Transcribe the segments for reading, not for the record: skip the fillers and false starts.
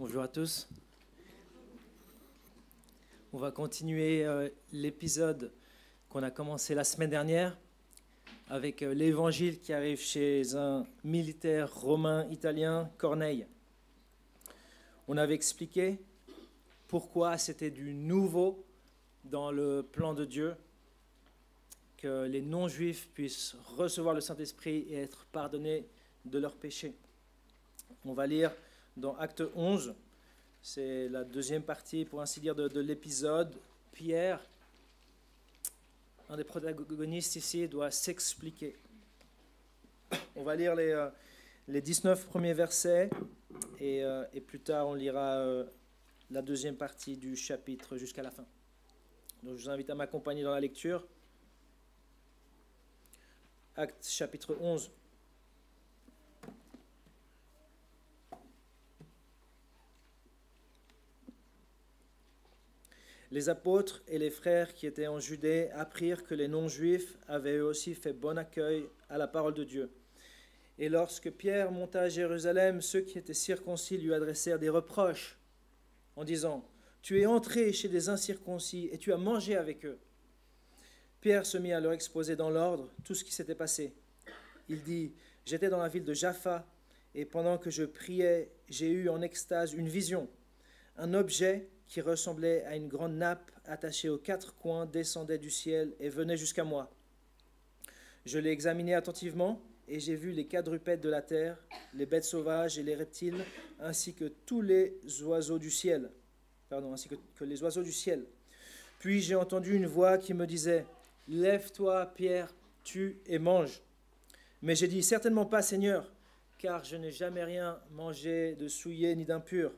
Bonjour à tous. On va continuer l'épisode qu'on a commencé la semaine dernière avec l'évangile qui arrive chez un militaire romain italien, Corneille. On avait expliqué pourquoi c'était du nouveau dans le plan de Dieu que les non-juifs puissent recevoir le Saint-Esprit et être pardonnés de leurs péchés. On va lire dans Acte 11, c'est la deuxième partie, pour ainsi dire, de l'épisode. Pierre, un des protagonistes ici, doit s'expliquer. On va lire les 19 premiers versets et plus tard on lira la deuxième partie du chapitre jusqu'à la fin. Donc je vous invite à m'accompagner dans la lecture. Acte chapitre 11. Les apôtres et les frères qui étaient en Judée apprirent que les non-juifs avaient eux aussi fait bon accueil à la parole de Dieu. Et lorsque Pierre monta à Jérusalem, ceux qui étaient circoncis lui adressèrent des reproches en disant « Tu es entré chez des incirconcis et tu as mangé avec eux. » Pierre se mit à leur exposer dans l'ordre tout ce qui s'était passé. Il dit « J'étais dans la ville de Jaffa et pendant que je priais, j'ai eu en extase une vision. Un objet qui ressemblait à une grande nappe attachée aux quatre coins descendait du ciel et venait jusqu'à moi. Je l'ai examiné attentivement et j'ai vu les quadrupèdes de la terre, les bêtes sauvages et les reptiles, ainsi que tous les oiseaux du ciel. Ainsi que les oiseaux du ciel. Puis j'ai entendu une voix qui me disait « Lève-toi, Pierre, tue et mange. » Mais j'ai dit « Certainement pas, Seigneur, car je n'ai jamais rien mangé de souillé ni d'impur. »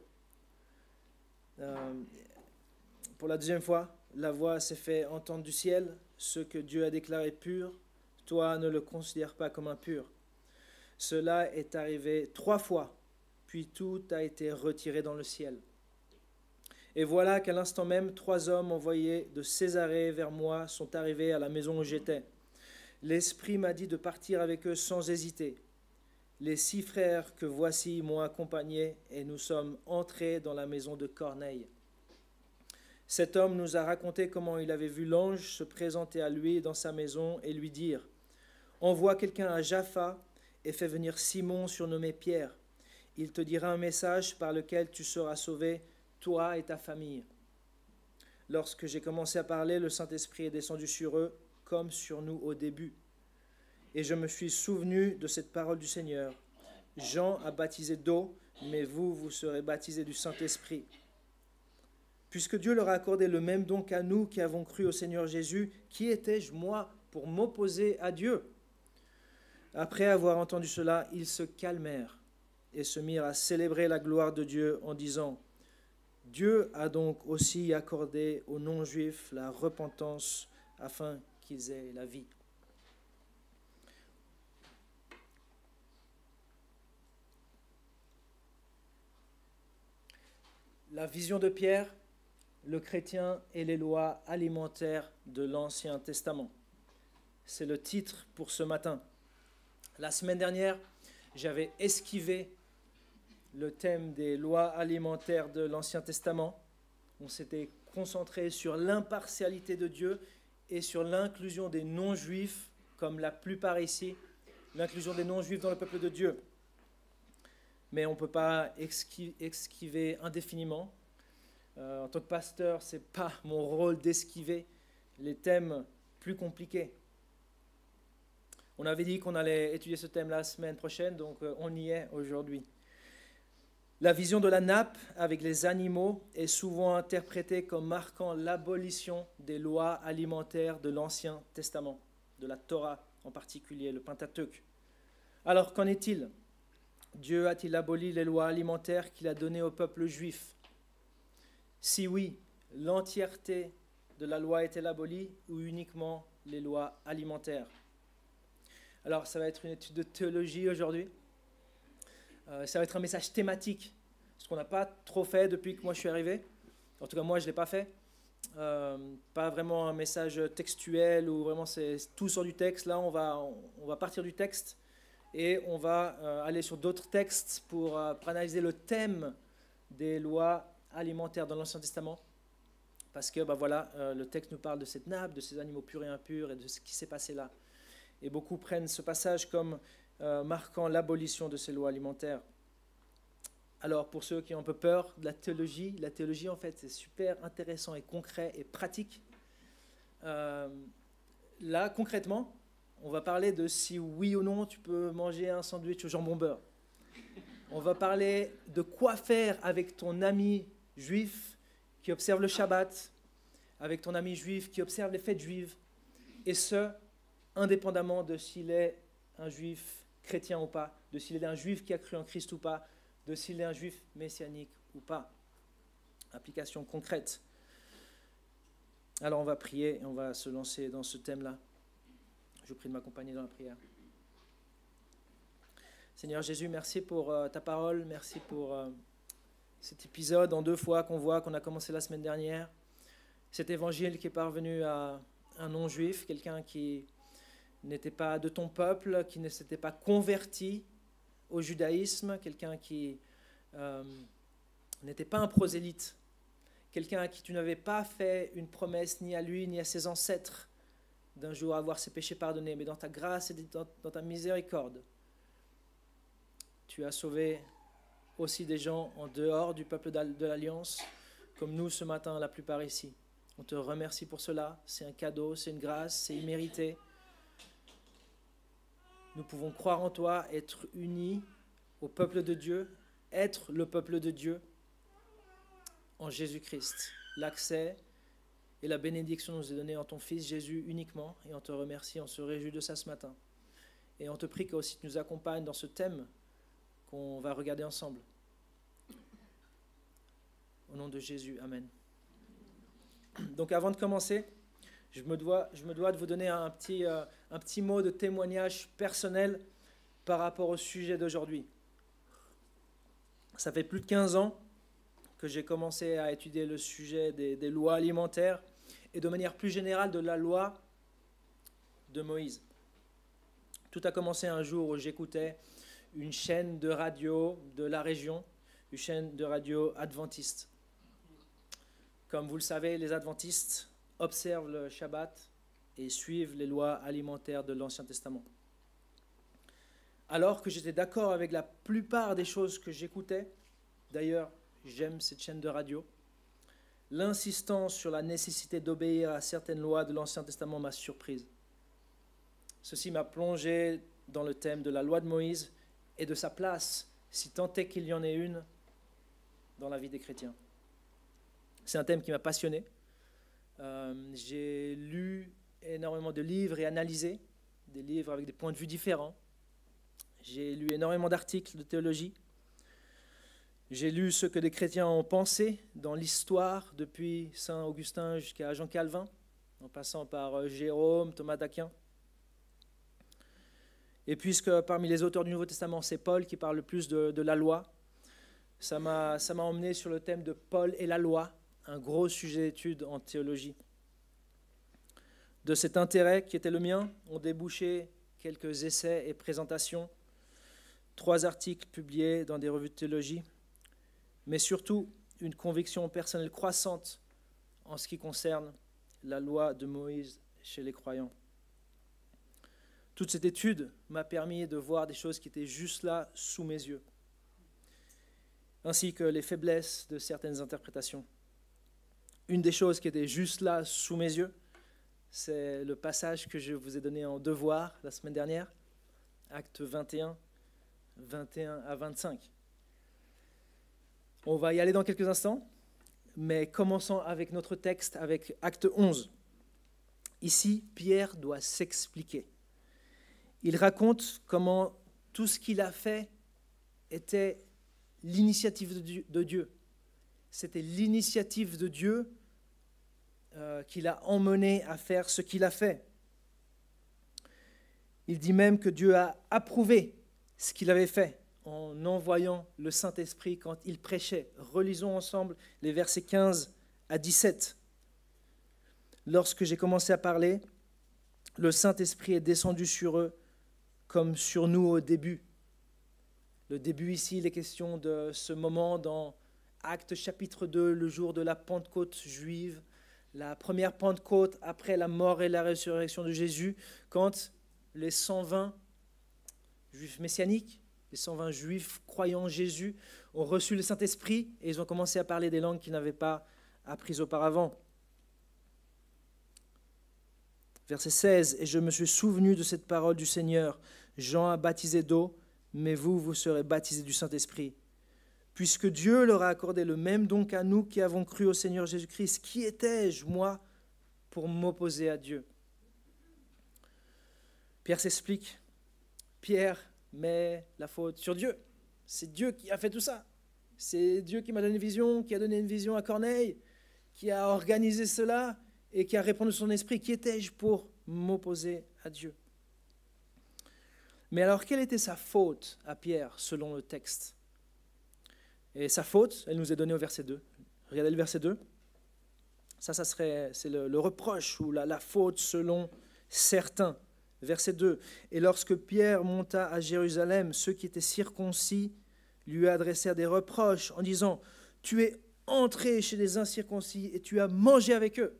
Pour la deuxième fois, la voix s'est fait entendre du ciel. Ce que Dieu a déclaré pur, toi ne le considère pas comme impur. Cela est arrivé 3 fois, puis tout a été retiré dans le ciel. Et voilà qu'à l'instant même, 3 hommes envoyés de Césarée vers moi sont arrivés à la maison où j'étais. L'Esprit m'a dit de partir avec eux sans hésiter. Les 6 frères que voici m'ont accompagné et nous sommes entrés dans la maison de Corneille. Cet homme nous a raconté comment il avait vu l'ange se présenter à lui dans sa maison et lui dire « Envoie quelqu'un à Jaffa et fais venir Simon surnommé Pierre. Il te dira un message par lequel tu seras sauvé, toi et ta famille. » Lorsque j'ai commencé à parler, le Saint-Esprit est descendu sur eux comme sur nous au début. Et je me suis souvenu de cette parole du Seigneur. Jean a baptisé d'eau, mais vous serez baptisés du Saint-Esprit. Puisque Dieu leur a accordé le même don qu'à nous qui avons cru au Seigneur Jésus, qui étais-je, moi, pour m'opposer à Dieu ? Après avoir entendu cela, ils se calmèrent et se mirent à célébrer la gloire de Dieu en disant « Dieu a donc aussi accordé aux non-juifs la repentance afin qu'ils aient la vie. » La vision de Pierre, le chrétien et les lois alimentaires de l'Ancien Testament. C'est le titre pour ce matin. La semaine dernière, j'avais esquivé le thème des lois alimentaires de l'Ancien Testament. On s'était concentré sur l'impartialité de Dieu et sur l'inclusion des non-juifs, comme la plupart ici, l'inclusion des non-juifs dans le peuple de Dieu. Mais on ne peut pas esquiver indéfiniment. En tant que pasteur, ce n'est pas mon rôle d'esquiver les thèmes plus compliqués. On avait dit qu'on allait étudier ce thème la semaine prochaine, donc on y est aujourd'hui. La vision de la nappe avec les animaux est souvent interprétée comme marquant l'abolition des lois alimentaires de l'Ancien Testament, de la Torah en particulier, le Pentateuque. Alors qu'en est-il ? Dieu a-t-il aboli les lois alimentaires qu'il a données au peuple juif ? Si oui, l'entièreté de la loi est-elle abolie ou uniquement les lois alimentaires ? Alors, ça va être une étude de théologie aujourd'hui. Ça va être un message thématique, ce qu'on n'a pas trop fait depuis que moi je suis arrivé. En tout cas, moi, je ne l'ai pas fait. Pas vraiment un message textuel où vraiment c'est tout sur du texte. Là, on va partir du texte et on va aller sur d'autres textes pour analyser le thème des lois alimentaires dans l'Ancien Testament. Parce que voilà, le texte nous parle de cette nappe, de ces animaux purs et impurs et de ce qui s'est passé là. Et beaucoup prennent ce passage comme marquant l'abolition de ces lois alimentaires. Alors pour ceux qui ont un peu peur de la théologie en fait c'est super intéressant et concret et pratique. Là concrètement, on va parler de si oui ou non tu peux manger un sandwich au jambon beurre. On va parler de quoi faire avec ton ami juif qui observe le Shabbat, avec ton ami juif qui observe les fêtes juives, et ce, indépendamment de s'il est un juif chrétien ou pas, de s'il est un juif qui a cru en Christ ou pas, de s'il est un juif messianique ou pas. Application concrète. Alors on va prier et on va se lancer dans ce thème-là. Je vous prie de m'accompagner dans la prière. Seigneur Jésus, merci pour ta parole, merci pour cet épisode en 2 fois qu'on a commencé la semaine dernière. Cet évangile qui est parvenu à un non-juif, quelqu'un qui n'était pas de ton peuple, qui ne s'était pas converti au judaïsme, quelqu'un qui n'était pas un prosélyte, quelqu'un à qui tu n'avais pas fait une promesse ni à lui ni à ses ancêtres d'un jour avoir ses péchés pardonnés, mais dans ta grâce et dans ta miséricorde, tu as sauvé aussi des gens en dehors du peuple de l'Alliance, comme nous ce matin, la plupart ici. On te remercie pour cela, c'est un cadeau, c'est une grâce, c'est immérité. Nous pouvons croire en toi, être unis au peuple de Dieu, être le peuple de Dieu en Jésus-Christ. L'accès et la bénédiction nous est donnée en ton Fils Jésus uniquement, et on te remercie, on se réjouit de ça ce matin. Et on te prie que aussi tu nous accompagnes dans ce thème qu'on va regarder ensemble. Au nom de Jésus, Amen. Donc avant de commencer, je me dois de vous donner un petit mot de témoignage personnel par rapport au sujet d'aujourd'hui. Ça fait plus de 15 ans que j'ai commencé à étudier le sujet des lois alimentaires et de manière plus générale de la loi de Moïse. Tout a commencé un jour où j'écoutais une chaîne de radio de la région, une chaîne de radio adventiste. Comme vous le savez, les adventistes observent le Shabbat et suivent les lois alimentaires de l'Ancien Testament. Alors que j'étais d'accord avec la plupart des choses que j'écoutais, d'ailleurs, j'aime cette chaîne de radio, l'insistance sur la nécessité d'obéir à certaines lois de l'Ancien Testament m'a surprise. Ceci m'a plongé dans le thème de la loi de Moïse et de sa place, si tant est qu'il y en ait une, dans la vie des chrétiens. C'est un thème qui m'a passionné. J'ai lu énormément de livres et analysé, des livres avec des points de vue différents. J'ai lu énormément d'articles de théologie. J'ai lu ce que des chrétiens ont pensé dans l'histoire, depuis Saint Augustin jusqu'à Jean Calvin, en passant par Jérôme, Thomas d'Aquin. Et puisque parmi les auteurs du Nouveau Testament, c'est Paul qui parle le plus de la loi, ça m'a emmené sur le thème de Paul et la loi, un gros sujet d'étude en théologie. De cet intérêt qui était le mien, ont débouché quelques essais et présentations, 3 articles publiés dans des revues de théologie, mais surtout une conviction personnelle croissante en ce qui concerne la loi de Moïse chez les croyants. Toute cette étude m'a permis de voir des choses qui étaient juste là sous mes yeux, ainsi que les faiblesses de certaines interprétations. Une des choses qui était juste là sous mes yeux, c'est le passage que je vous ai donné en devoir la semaine dernière, Actes 21, 21 à 25. On va y aller dans quelques instants, mais commençons avec notre texte, avec Acte 11. Ici, Pierre doit s'expliquer. Il raconte comment tout ce qu'il a fait était l'initiative de Dieu. C'était l'initiative de Dieu qui l'a emmené à faire ce qu'il a fait. Il dit même que Dieu a approuvé ce qu'il avait fait en envoyant le Saint-Esprit quand il prêchait. Relisons ensemble les versets 15 à 17. Lorsque j'ai commencé à parler, le Saint-Esprit est descendu sur eux comme sur nous au début. Le début ici, il est question de ce moment dans Actes chapitre 2, le jour de la Pentecôte juive, la première Pentecôte après la mort et la résurrection de Jésus, quand les 120 juifs messianiques, les 120 juifs croyant en Jésus, ont reçu le Saint-Esprit et ils ont commencé à parler des langues qu'ils n'avaient pas apprises auparavant. Verset 16, « Et je me suis souvenu de cette parole du Seigneur. Jean a baptisé d'eau, mais vous serez baptisés du Saint-Esprit. Puisque Dieu leur a accordé le même don qu'à nous qui avons cru au Seigneur Jésus-Christ, qui étais-je, moi, pour m'opposer à Dieu ?» Pierre s'explique. Pierre met la faute sur Dieu. C'est Dieu qui a fait tout ça. C'est Dieu qui m'a donné une vision, qui a donné une vision à Corneille, qui a organisé cela et qui a répondu de son esprit. Qui étais-je pour m'opposer à Dieu? Mais alors, quelle était sa faute à Pierre, selon le texte? Et sa faute, elle nous est donnée au verset 2. Regardez le verset 2. C'est le reproche ou la faute selon certains. Verset 2. « Et lorsque Pierre monta à Jérusalem, ceux qui étaient circoncis lui adressèrent des reproches en disant « Tu es entré chez les incirconcis et tu as mangé avec eux. »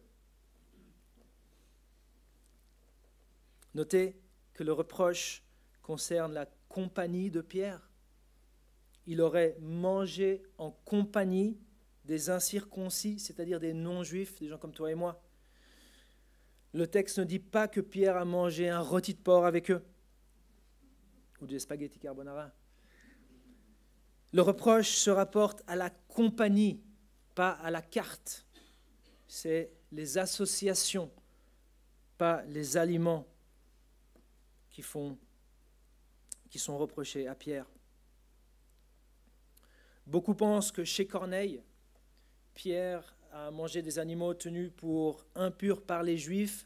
Notez que le reproche concerne la compagnie de Pierre. Il aurait mangé en compagnie des incirconcis, c'est-à-dire des non-juifs, des gens comme toi et moi. Le texte ne dit pas que Pierre a mangé un rôti de porc avec eux ou des spaghettis carbonara. Le reproche se rapporte à la compagnie, pas à la carte. C'est les associations, pas les aliments qui sont reprochés à Pierre. Beaucoup pensent que chez Corneille, Pierre a mangé des animaux tenus pour impurs par les Juifs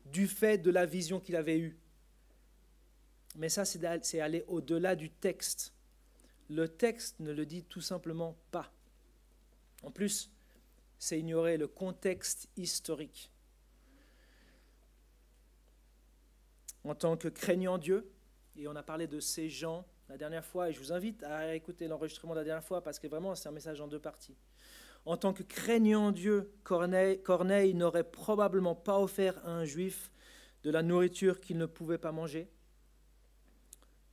du fait de la vision qu'il avait eue. Mais ça, c'est aller au-delà du texte. Le texte ne le dit tout simplement pas. En plus, c'est ignorer le contexte historique. En tant que craignant Dieu, et on a parlé de ces gens la dernière fois, et je vous invite à écouter l'enregistrement de la dernière fois, parce que vraiment, c'est un message en deux parties. En tant que craignant Dieu, Corneille n'aurait probablement pas offert à un juif de la nourriture qu'il ne pouvait pas manger.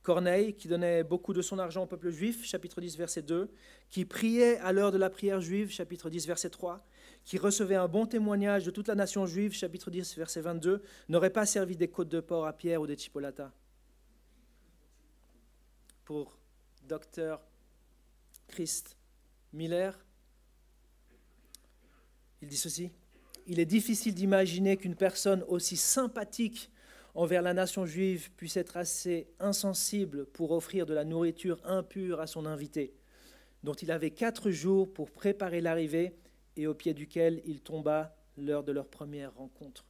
Corneille, qui donnait beaucoup de son argent au peuple juif, chapitre 10, verset 2, qui priait à l'heure de la prière juive, chapitre 10, verset 3, qui recevait un bon témoignage de toute la nation juive, chapitre 10, verset 22, n'aurait pas servi des côtes de porc à Pierre ou des chipolatas. Pour Dr. Christ Miller, il dit ceci: « Il est difficile d'imaginer qu'une personne aussi sympathique envers la nation juive puisse être assez insensible pour offrir de la nourriture impure à son invité, dont il avait 4 jours pour préparer l'arrivée et au pied duquel il tomba l'heure de leur première rencontre. »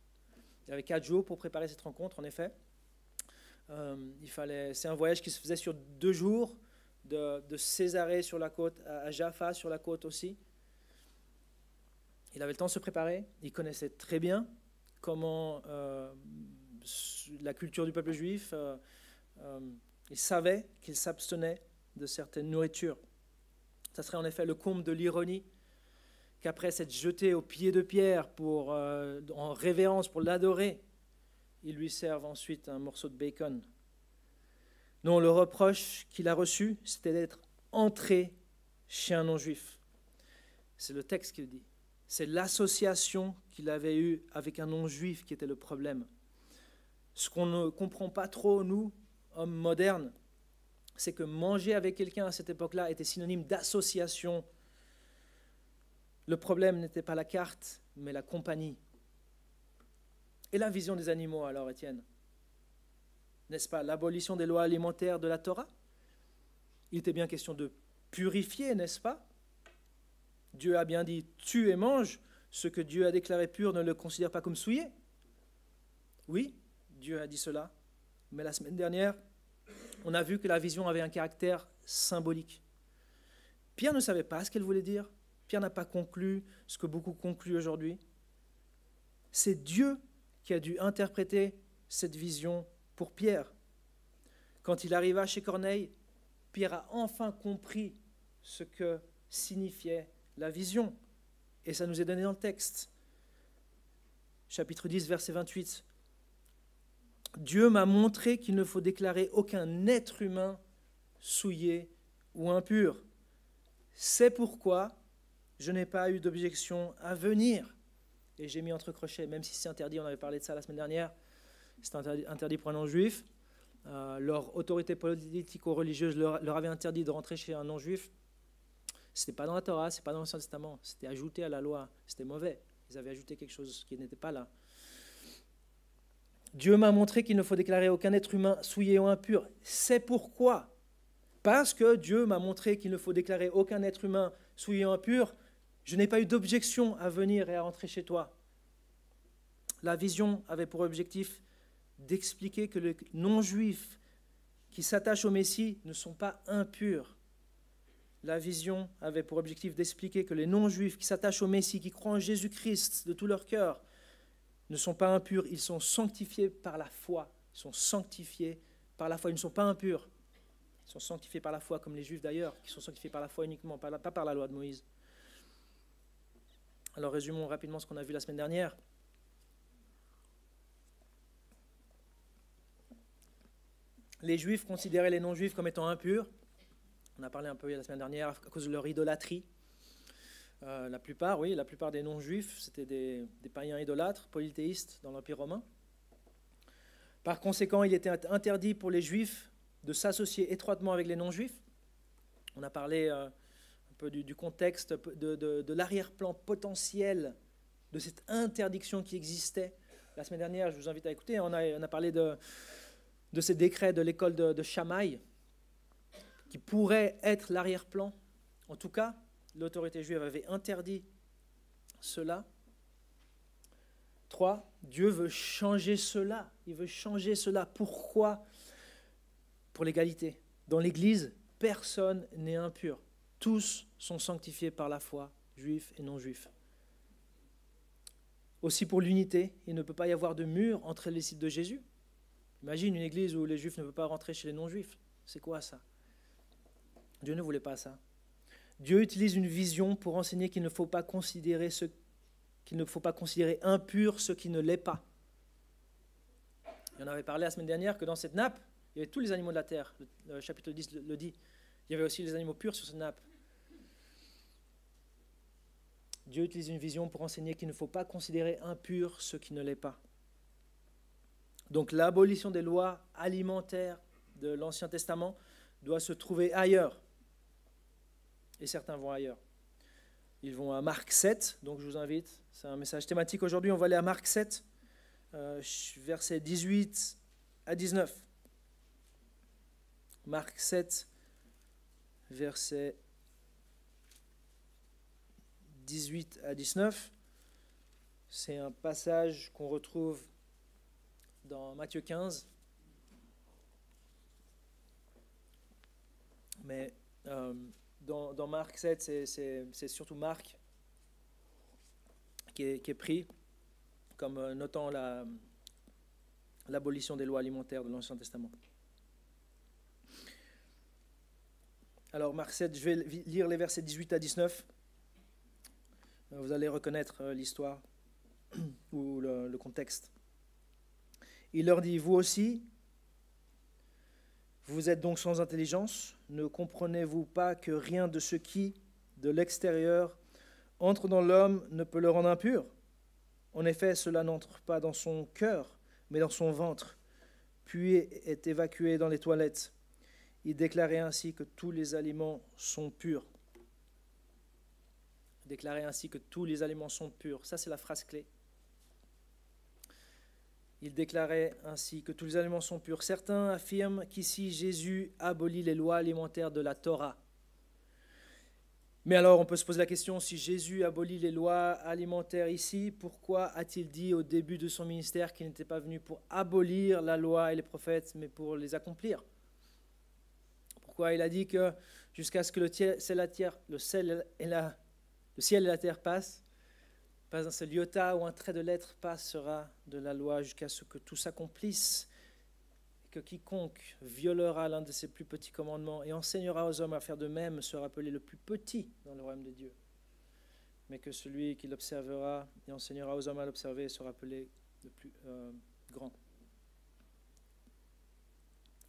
Il avait 4 jours pour préparer cette rencontre, en effet. C'est un voyage qui se faisait sur 2 jours, de Césarée sur la côte à Jaffa sur la côte aussi. Il avait le temps de se préparer, il connaissait très bien comment la culture du peuple juif, il savait qu'il s'abstenait de certaines nourritures. Ça serait en effet le comble de l'ironie qu'après s'être jeté aux pieds de Pierre en révérence pour l'adorer, il lui serve ensuite un morceau de bacon. Non, le reproche qu'il a reçu, c'était d'être entré chez un non-juif. C'est le texte qui le dit. C'est l'association qu'il avait eue avec un non-juif qui était le problème. Ce qu'on ne comprend pas trop, nous, hommes modernes, c'est que manger avec quelqu'un à cette époque-là était synonyme d'association. Le problème n'était pas la carte, mais la compagnie. Et la vision des animaux, alors, Étienne? N'est-ce pas l'abolition des lois alimentaires de la Torah? Il était bien question de purifier, n'est-ce pas? Dieu a bien dit « tue et mange ». Ce que Dieu a déclaré pur ne le considère pas comme souillé. Oui, Dieu a dit cela. Mais la semaine dernière, on a vu que la vision avait un caractère symbolique. Pierre ne savait pas ce qu'elle voulait dire. Pierre n'a pas conclu ce que beaucoup concluent aujourd'hui. C'est Dieu qui a dû interpréter cette vision pour Pierre. Quand il arriva chez Corneille, Pierre a enfin compris ce que signifiait la vision. Et ça nous est donné dans le texte. Chapitre 10, verset 28. Dieu m'a montré qu'il ne faut déclarer aucun être humain souillé ou impur. C'est pourquoi je n'ai pas eu d'objection à venir. Et j'ai mis entre crochets, même si c'est interdit, on avait parlé de ça la semaine dernière, c'est interdit pour un non-juif. Leur autorité politico-religieuse leur avait interdit de rentrer chez un non-juif. Ce n'était pas dans la Torah, ce n'était pas dans l'Ancien Testament, c'était ajouté à la loi, c'était mauvais. Ils avaient ajouté quelque chose qui n'était pas là. Dieu m'a montré qu'il ne faut déclarer aucun être humain souillé ou impur. C'est pourquoi, parce que Dieu m'a montré qu'il ne faut déclarer aucun être humain souillé ou impur, je n'ai pas eu d'objection à venir et à rentrer chez toi. La vision avait pour objectif d'expliquer que les non-juifs qui s'attachent au Messie ne sont pas impurs. La vision avait pour objectif d'expliquer que les non-juifs qui s'attachent au Messie, qui croient en Jésus-Christ de tout leur cœur, ne sont pas impurs, ils sont sanctifiés par la foi. Ils sont sanctifiés par la foi, ils ne sont pas impurs. Ils sont sanctifiés par la foi, comme les Juifs d'ailleurs, qui sont sanctifiés par la foi uniquement, pas par la loi de Moïse. Alors résumons rapidement ce qu'on a vu la semaine dernière. Les Juifs considéraient les non-Juifs comme étant impurs. On a parlé un peu la semaine dernière à cause de leur idolâtrie. La plupart des non-juifs, c'était des païens idolâtres, polythéistes dans l'Empire romain. Par conséquent, il était interdit pour les juifs de s'associer étroitement avec les non-juifs. On a parlé un peu du contexte, de l'arrière-plan potentiel de cette interdiction qui existait. La semaine dernière, je vous invite à écouter, on a parlé de ces décrets de l'école de Shammai, qui pourrait être l'arrière-plan. En tout cas, l'autorité juive avait interdit cela. 3. Dieu veut changer cela. Il veut changer cela. Pourquoi ? Pour l'égalité. Dans l'Église, personne n'est impur. Tous sont sanctifiés par la foi, juifs et non-juifs. Aussi pour l'unité, il ne peut pas y avoir de mur entre les disciples de Jésus. Imagine une église où les juifs ne peuvent pas rentrer chez les non-juifs. C'est quoi ça ? Dieu ne voulait pas ça. Dieu utilise une vision pour enseigner qu'il ne faut pas considérer impur ce qui ne l'est pas. Et on avait parlé la semaine dernière que dans cette nappe, il y avait tous les animaux de la terre. Le chapitre 10 le dit. Il y avait aussi les animaux purs sur cette nappe. Dieu utilise une vision pour enseigner qu'il ne faut pas considérer impur ce qui ne l'est pas. Donc l'abolition des lois alimentaires de l'Ancien Testament doit se trouver ailleurs. Et certains vont ailleurs. Ils vont à Marc 7, donc je vous invite, c'est un message thématique aujourd'hui, on va aller à Marc 7, versets 18 à 19. Marc 7, versets 18 à 19. C'est un passage qu'on retrouve dans Matthieu 15. Mais dans Marc 7, c'est surtout Marc qui est pris comme notant l'abolition des lois alimentaires de l'Ancien Testament. Alors Marc 7, je vais lire les versets 18 à 19. Vous allez reconnaître l'histoire ou le contexte. Il leur dit, vous aussi, vous êtes donc sans intelligence, ne comprenez-vous pas que rien de ce qui, de l'extérieur, entre dans l'homme ne peut le rendre impur ? En effet, cela n'entre pas dans son cœur, mais dans son ventre, puis est évacué dans les toilettes. Il déclarait ainsi que tous les aliments sont purs. Déclarer ainsi que tous les aliments sont purs. Ça, c'est la phrase clé. Il déclarait ainsi que tous les aliments sont purs. Certains affirment qu'ici, Jésus abolit les lois alimentaires de la Torah. Mais alors, on peut se poser la question, si Jésus abolit les lois alimentaires ici, pourquoi a-t-il dit au début de son ministère qu'il n'était pas venu pour abolir la loi et les prophètes, mais pour les accomplir ? Pourquoi il a dit que jusqu'à ce que le ciel et la terre passent, pas un seul iota ou un trait de lettre passera de la loi jusqu'à ce que tout s'accomplisse, et que quiconque violera l'un de ses plus petits commandements et enseignera aux hommes à faire de même sera appelé le plus petit dans le royaume de Dieu. mais que celui qui l'observera et enseignera aux hommes à l'observer sera appelé le plus grand.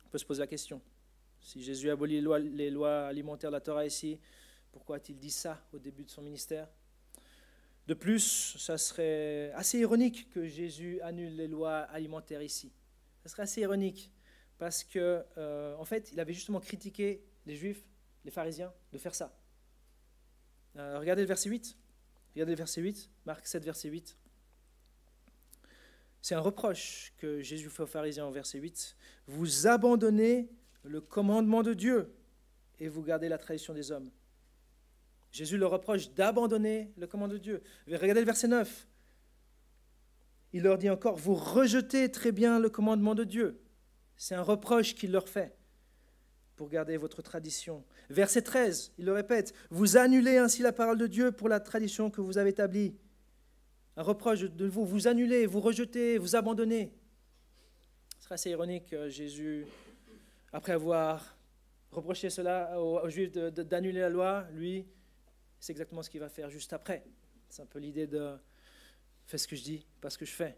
On peut se poser la question. Si Jésus abolit les lois alimentaires de la Torah ici, pourquoi a-t-il dit ça au début de son ministère? De plus, ça serait assez ironique que Jésus annule les lois alimentaires ici. Ça serait assez ironique parce que, en fait, il avait justement critiqué les Juifs, les pharisiens, de faire ça. Regardez le verset 8. Regardez le verset 8, Marc 7, verset 8. C'est un reproche que Jésus fait aux pharisiens au verset 8. Vous abandonnez le commandement de Dieu et vous gardez la tradition des hommes. Jésus leur reproche d'abandonner le commandement de Dieu. Regardez le verset 9. Il leur dit encore, vous rejetez très bien le commandement de Dieu. C'est un reproche qu'il leur fait pour garder votre tradition. Verset 13, il le répète, vous annulez ainsi la parole de Dieu pour la tradition que vous avez établie. Un reproche de vous, vous annulez, vous rejetez, vous abandonnez. Ce serait assez ironique, Jésus, après avoir reproché cela aux Juifs d'annuler la loi, lui, c'est exactement ce qu'il va faire juste après. C'est un peu l'idée de fais ce que je dis, pas ce que je fais.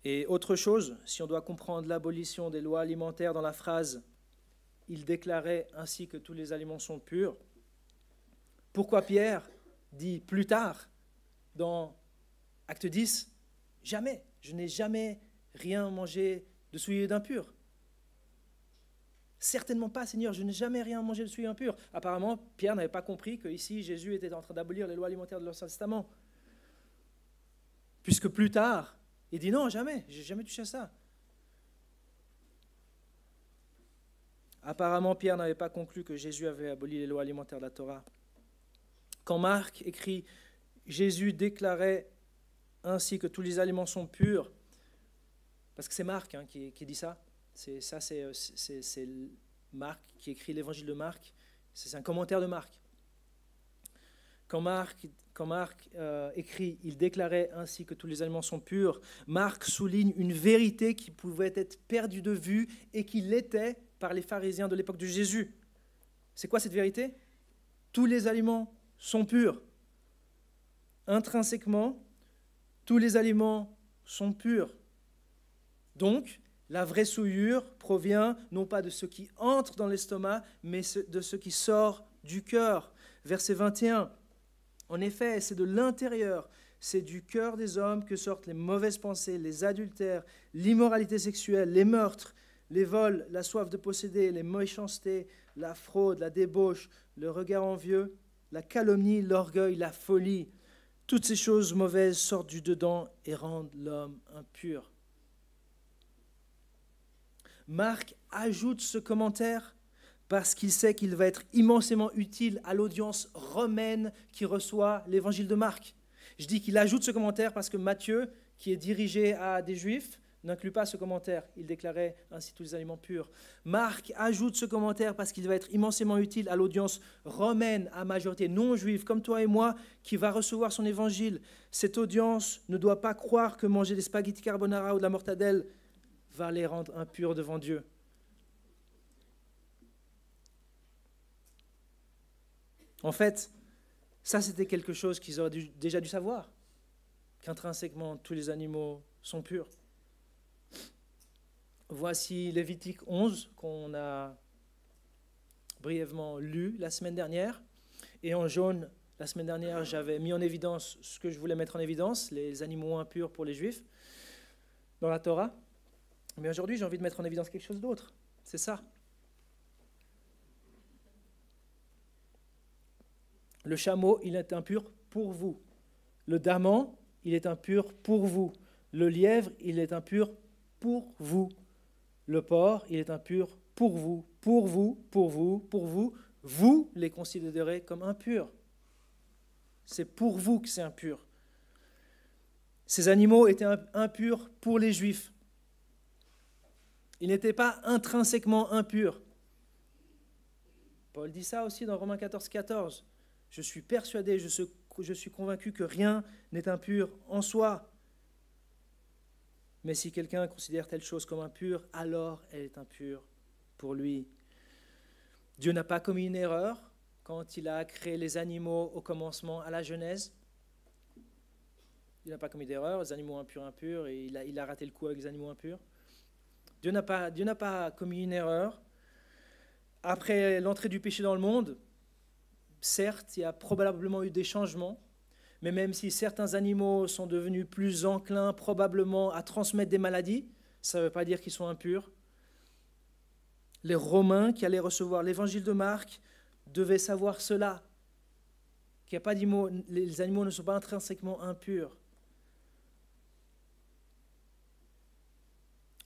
Et autre chose, si on doit comprendre l'abolition des lois alimentaires dans la phrase « Il déclarait ainsi que tous les aliments sont purs », pourquoi Pierre dit plus tard dans Acte 10 « Jamais, je n'ai jamais rien mangé de souillé d'impur ». Certainement pas, Seigneur, je n'ai jamais rien mangé de souillé impur. Apparemment, Pierre n'avait pas compris que ici Jésus était en train d'abolir les lois alimentaires de l'Ancien Testament. Puisque plus tard, il dit non, jamais, j'ai jamais touché à ça. Apparemment, Pierre n'avait pas conclu que Jésus avait aboli les lois alimentaires de la Torah. Quand Marc écrit « Jésus déclarait ainsi que tous les aliments sont purs », parce que c'est Marc qui dit ça, c'est Marc qui écrit l'évangile de Marc, c'est un commentaire de Marc. Quand Marc écrit « Il déclarait ainsi que tous les aliments sont purs », Marc souligne une vérité qui pouvait être perdue de vue et qui l'était par les pharisiens de l'époque de Jésus. C'est quoi cette vérité? Tous les aliments sont purs. Intrinsèquement, tous les aliments sont purs. Donc, la vraie souillure provient non pas de ce qui entre dans l'estomac, mais de ce qui sort du cœur. Verset 21. En effet, c'est de l'intérieur, c'est du cœur des hommes que sortent les mauvaises pensées, les adultères, l'immoralité sexuelle, les meurtres, les vols, la soif de posséder, les méchancetés, la fraude, la débauche, le regard envieux, la calomnie, l'orgueil, la folie. Toutes ces choses mauvaises sortent du dedans et rendent l'homme impur. Marc ajoute ce commentaire parce qu'il sait qu'il va être immensément utile à l'audience romaine qui reçoit l'évangile de Marc. Je dis qu'il ajoute ce commentaire parce que Matthieu, qui est dirigé à des Juifs, n'inclut pas ce commentaire. Il déclarait ainsi tous les aliments purs. Marc ajoute ce commentaire parce qu'il va être immensément utile à l'audience romaine, à majorité non juive, comme toi et moi, qui va recevoir son évangile. Cette audience ne doit pas croire que manger des spaghettis carbonara ou de la mortadelle va les rendre impurs devant Dieu. En fait, ça c'était quelque chose qu'ils auraient déjà dû savoir, qu'intrinsèquement tous les animaux sont purs. Voici Lévitique 11 qu'on a brièvement lu la semaine dernière. Et en jaune, la semaine dernière, j'avais mis en évidence ce que je voulais mettre en évidence, les animaux impurs pour les Juifs dans la Torah. Mais aujourd'hui, j'ai envie de mettre en évidence quelque chose d'autre. C'est ça. Le chameau, il est impur pour vous. Le daman, il est impur pour vous. Le lièvre, il est impur pour vous. Le porc, il est impur pour vous. Pour vous, pour vous, pour vous. Vous les considérez comme impurs. C'est pour vous que c'est impur. Ces animaux étaient impurs pour les Juifs. Ils n'étaient pas intrinsèquement impurs. Paul dit ça aussi dans Romains 14, 14. Je suis persuadé, je suis convaincu que rien n'est impur en soi. Mais si quelqu'un considère telle chose comme impure, alors elle est impure pour lui. Dieu n'a pas commis une erreur quand il a créé les animaux au commencement, à la Genèse. Il n'a pas commis d'erreur, les animaux impurs, et il a raté le coup avec les animaux impurs. Dieu n'a pas commis une erreur. Après l'entrée du péché dans le monde, certes, il y a probablement eu des changements, mais même si certains animaux sont devenus plus enclins probablement à transmettre des maladies, ça ne veut pas dire qu'ils sont impurs. Les Romains qui allaient recevoir l'évangile de Marc devaient savoir cela, qu'il n'y a pas d'animaux, les animaux ne sont pas intrinsèquement impurs.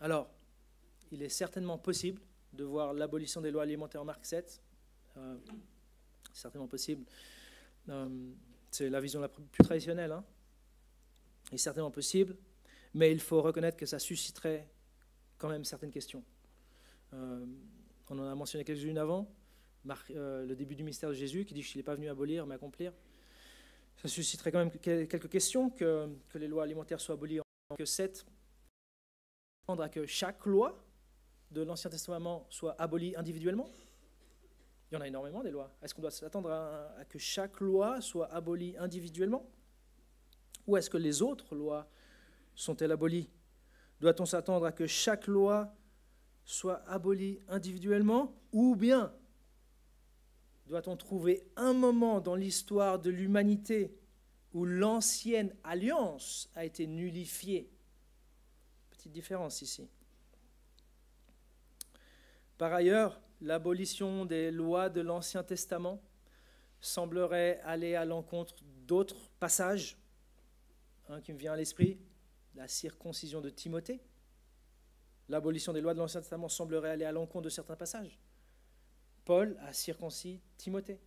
Alors, il est certainement possible de voir l'abolition des lois alimentaires en Marc 7. C'est certainement possible. C'est la vision la plus traditionnelle. Hein. Il est certainement possible, mais il faut reconnaître que ça susciterait quand même certaines questions. On en a mentionné quelques-unes avant. Le début du mystère de Jésus, qui dit qu'il n'est pas venu abolir, mais accomplir. Ça susciterait quand même quelques questions que les lois alimentaires soient abolies en Marc 7. À que chaque loi de l'Ancien Testament soit abolie individuellement. Il y en a énormément des lois. Est-ce qu'on doit s'attendre à que chaque loi soit abolie individuellement? Ou est-ce que les autres lois sont-elles abolies? Doit-on s'attendre à que chaque loi soit abolie individuellement? Ou bien doit-on trouver un moment dans l'histoire de l'humanité où l'ancienne alliance a été nullifiée? Petite différence ici. Par ailleurs, l'abolition des lois de l'Ancien Testament semblerait aller à l'encontre d'autres passages qui me vient à l'esprit. La circoncision de Timothée. L'abolition des lois de l'Ancien Testament semblerait aller à l'encontre de certains passages. Paul a circoncis Timothée.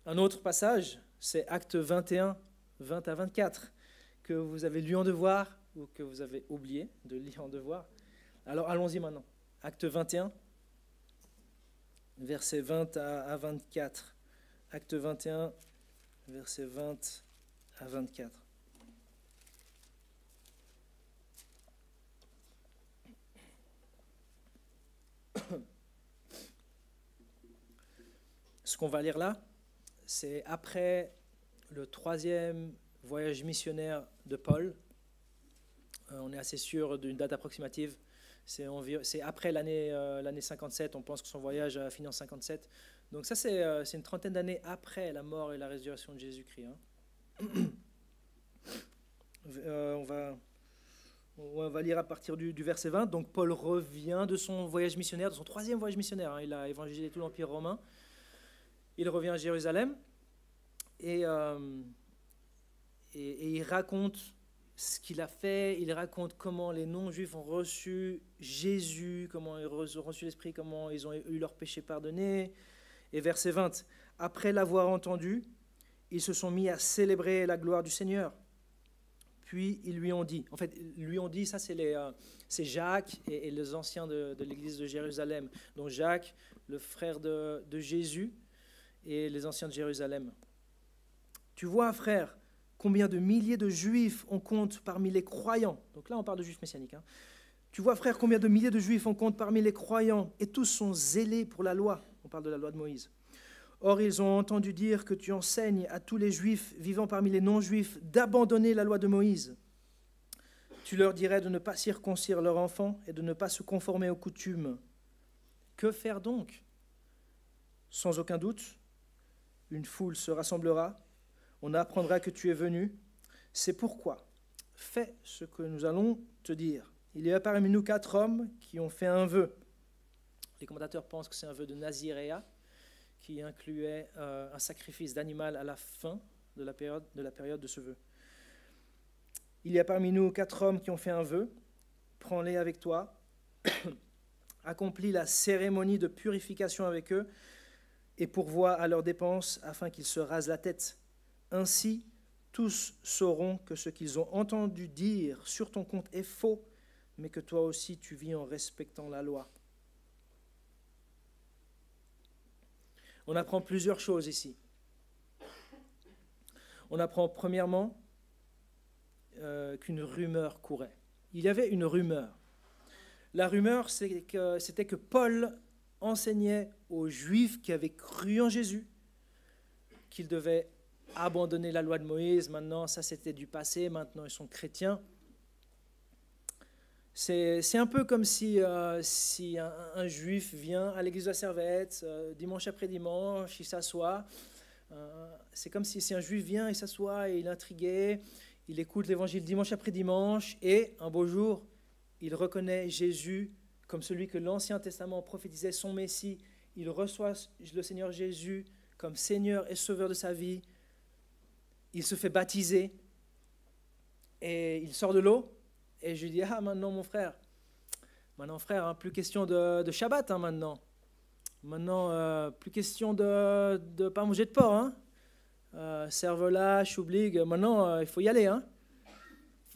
Un autre passage, c'est Actes 21, 20 à 24, que vous avez lu en devoir ou que vous avez oublié de lire en devoir. Alors allons-y maintenant. Acte 21, versets 20 à 24. Acte 21, versets 20 à 24. Ce qu'on va lire là, c'est après le 3e voyage missionnaire de Paul. On est assez sûr d'une date approximative. C'est après l'année 57. On pense que son voyage a fini en 57. Donc ça, c'est une trentaine d'années après la mort et la résurrection de Jésus-Christ. Hein. On va lire à partir du verset 20. Donc Paul revient de son voyage missionnaire, de son 3e voyage missionnaire. Hein. Il a évangélisé tout l'Empire romain. Il revient à Jérusalem et il raconte ce qu'il a fait, il raconte comment les non-juifs ont reçu Jésus, comment ils ont reçu l'Esprit, comment ils ont eu leurs péchés pardonnés. Et verset 20, après l'avoir entendu, ils se sont mis à célébrer la gloire du Seigneur. Puis ils lui ont dit, ça c'est Jacques et les anciens de l'église de Jérusalem. Donc Jacques, le frère de Jésus et les anciens de Jérusalem. Tu vois, frère, combien de milliers de juifs on compte parmi les croyants. Donc là, on parle de juifs messianiques. Hein. Tu vois, frère, combien de milliers de juifs on compte parmi les croyants, et tous sont zélés pour la loi. On parle de la loi de Moïse. Or, ils ont entendu dire que tu enseignes à tous les juifs vivant parmi les non-juifs d'abandonner la loi de Moïse. Tu leur dirais de ne pas circoncire leurs enfants et de ne pas se conformer aux coutumes. Que faire donc? Sans aucun doute, une foule se rassemblera. On apprendra que tu es venu. C'est pourquoi, fais ce que nous allons te dire. Il y a parmi nous 4 hommes qui ont fait un vœu. Les commentateurs pensent que c'est un vœu de Naziréa, qui incluait un sacrifice d'animal à la fin de la période de ce vœu. Il y a parmi nous 4 hommes qui ont fait un vœu. Prends-les avec toi. Accomplis la cérémonie de purification avec eux et pourvois à leurs dépenses afin qu'ils se rasent la tête. Ainsi, tous sauront que ce qu'ils ont entendu dire sur ton compte est faux, mais que toi aussi tu vis en respectant la loi. On apprend plusieurs choses ici. On apprend premièrement qu'une rumeur courait. Il y avait une rumeur. La rumeur, c'était que Paul enseignait aux Juifs qui avaient cru en Jésus qu'ils devaient abandonner la loi de Moïse. Maintenant, ça c'était du passé, maintenant ils sont chrétiens. C'est un peu comme si un Juif vient à l'église de la Servette, dimanche après dimanche, il s'assoit. C'est comme si un Juif vient, il s'assoit et il est intrigué, il écoute l'évangile dimanche après dimanche, et un beau jour, il reconnaît Jésus comme celui que l'Ancien Testament prophétisait, son Messie. Il reçoit le Seigneur Jésus comme Seigneur et Sauveur de sa vie. Il se fait baptiser et il sort de l'eau. Et je lui dis, maintenant mon frère, hein, plus question de Shabbat maintenant. Maintenant, plus question de ne pas manger de porc. Hein. Cervelas, choublig, maintenant il faut y aller. Hein.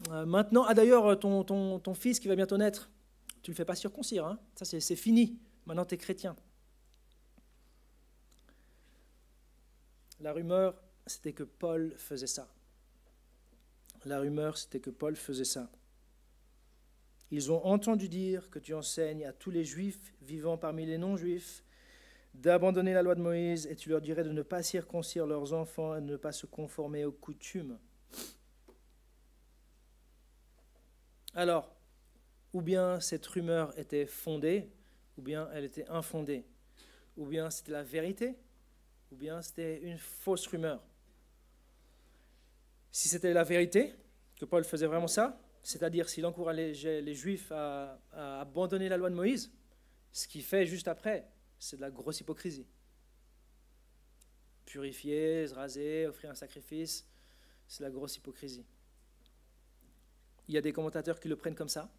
Maintenant, d'ailleurs, ton fils qui va bientôt naître, tu ne le fais pas circoncire. Hein. Ça, c'est fini. Maintenant, tu es chrétien. La rumeur, c'était que Paul faisait ça. Ils ont entendu dire que tu enseignes à tous les Juifs vivant parmi les non-Juifs d'abandonner la loi de Moïse, et tu leur dirais de ne pas circoncire leurs enfants et de ne pas se conformer aux coutumes. Alors, ou bien cette rumeur était fondée, ou bien elle était infondée, ou bien c'était la vérité, ou bien c'était une fausse rumeur. Si c'était la vérité, que Paul faisait vraiment ça, c'est-à-dire s'il encourageait les Juifs à abandonner la loi de Moïse, ce qu'il fait juste après, c'est de la grosse hypocrisie. Purifier, se raser, offrir un sacrifice, c'est de la grosse hypocrisie. Il y a des commentateurs qui le prennent comme ça.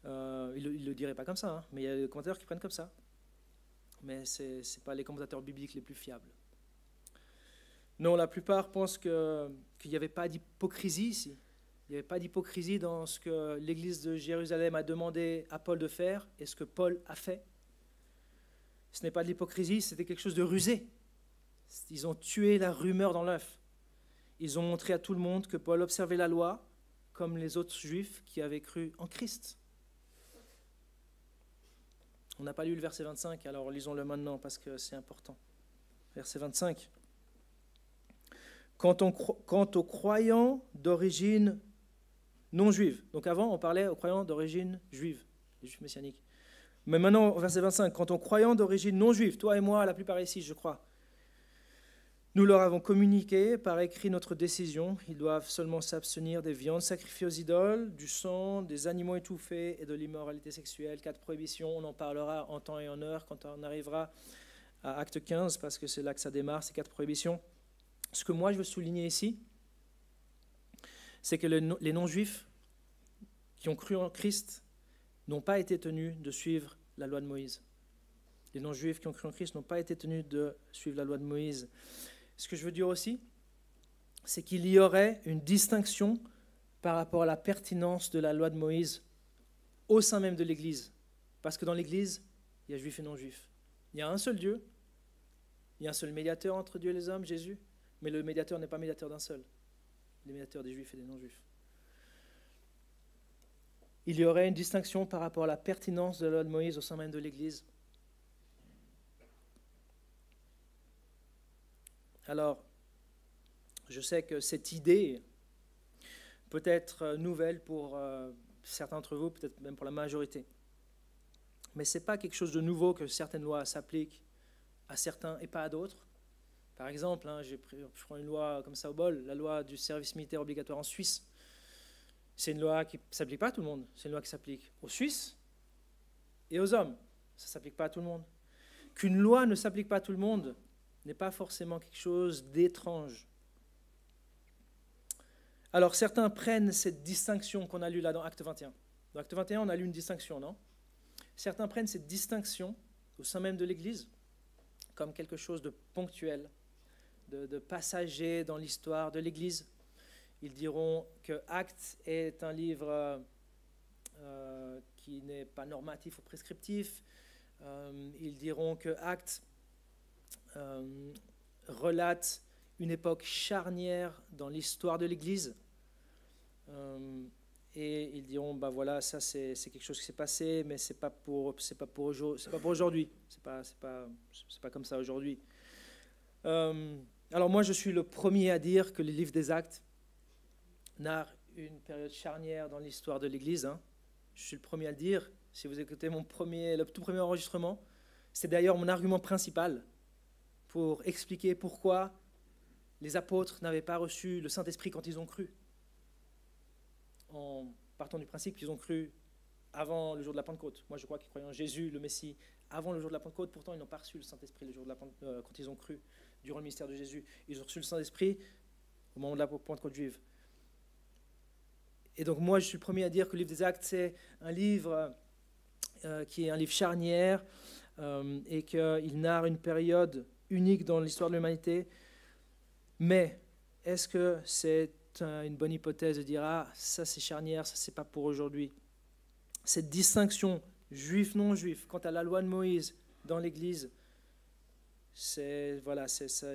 Ils ne le diraient pas comme ça, hein, mais il y a des commentateurs qui prennent comme ça. Mais ce n'est pas les commentateurs bibliques les plus fiables. Non, la plupart pensent qu'il n'y avait pas d'hypocrisie ici. Il n'y avait pas d'hypocrisie dans ce que l'église de Jérusalem a demandé à Paul de faire et ce que Paul a fait. Ce n'est pas de l'hypocrisie, c'était quelque chose de rusé. Ils ont tué la rumeur dans l'œuf. Ils ont montré à tout le monde que Paul observait la loi comme les autres Juifs qui avaient cru en Christ. On n'a pas lu le verset 25, alors lisons-le maintenant parce que c'est important. Verset 25. Quant aux croyants d'origine non juive. Donc avant, on parlait aux croyants d'origine juive, les juifs messianiques. Mais maintenant, verset 25, quant aux croyants d'origine non juive, toi et moi, la plupart ici, je crois, nous leur avons communiqué par écrit notre décision. Ils doivent seulement s'abstenir des viandes sacrifiées aux idoles, du sang, des animaux étouffés et de l'immoralité sexuelle. 4 prohibitions, on en parlera en temps et en heure quand on arrivera à Acte 15, parce que c'est là que ça démarre, ces 4 prohibitions. Ce que moi je veux souligner ici, c'est que les non-juifs qui ont cru en Christ n'ont pas été tenus de suivre la loi de Moïse. Les non-juifs qui ont cru en Christ n'ont pas été tenus de suivre la loi de Moïse. Ce que je veux dire aussi, c'est qu'il y aurait une distinction par rapport à la pertinence de la loi de Moïse au sein même de l'Église. Parce que dans l'Église, il y a juifs et non-juifs. Il y a un seul Dieu, il y a un seul médiateur entre Dieu et les hommes, Jésus, mais le médiateur n'est pas médiateur d'un seul. Il est médiateur des juifs et des non-juifs. Il y aurait une distinction par rapport à la pertinence de la loi de Moïse au sein même de l'Église. Alors, je sais que cette idée peut être nouvelle pour certains d'entre vous, peut-être même pour la majorité. Mais ce n'est pas quelque chose de nouveau que certaines lois s'appliquent à certains et pas à d'autres. Par exemple, je prends une loi comme ça au bol, la loi du service militaire obligatoire en Suisse. C'est une loi qui ne s'applique pas à tout le monde. C'est une loi qui s'applique aux Suisses et aux hommes. Ça ne s'applique pas à tout le monde. Qu'une loi ne s'applique pas à tout le monde n'est pas forcément quelque chose d'étrange. Alors certains prennent cette distinction qu'on a lue là dans Acte 21. Dans Acte 21, on a lu une distinction, non ? Certains prennent cette distinction au sein même de l'Église comme quelque chose de ponctuel, de passager dans l'histoire de l'Église. Ils diront que Actes est un livre qui n'est pas normatif ou prescriptif. Ils diront que Actes relate une époque charnière dans l'histoire de l'Église. et ils diront, bah voilà, ça c'est quelque chose qui s'est passé, mais c'est pas pour aujourd'hui, c'est pas comme ça aujourd'hui. Alors moi, je suis le premier à dire que le livre des Actes narre une période charnière dans l'histoire de l'Église. Hein. Je suis le premier à le dire. Si vous écoutez le tout premier enregistrement, c'est d'ailleurs mon argument principal pour expliquer pourquoi les apôtres n'avaient pas reçu le Saint-Esprit quand ils ont cru. En partant du principe qu'ils ont cru avant le jour de la Pentecôte. Moi, je crois qu'ils croyaient en Jésus, le Messie, avant le jour de la Pentecôte. Pourtant, ils n'ont pas reçu le Saint-Esprit le jour de la quand ils ont cru, durant le ministère de Jésus. Ils ont reçu le Saint-Esprit au moment de la Pentecôte juive. Et donc, moi, je suis le premier à dire que le livre des Actes, c'est un livre qui est un livre charnière et qu'il narre une période unique dans l'histoire de l'humanité. Mais est-ce que c'est une bonne hypothèse de dire « Ah, ça c'est charnière, ça c'est pas pour aujourd'hui ». Cette distinction juif-non-juif quant à la loi de Moïse dans l'Église, voilà,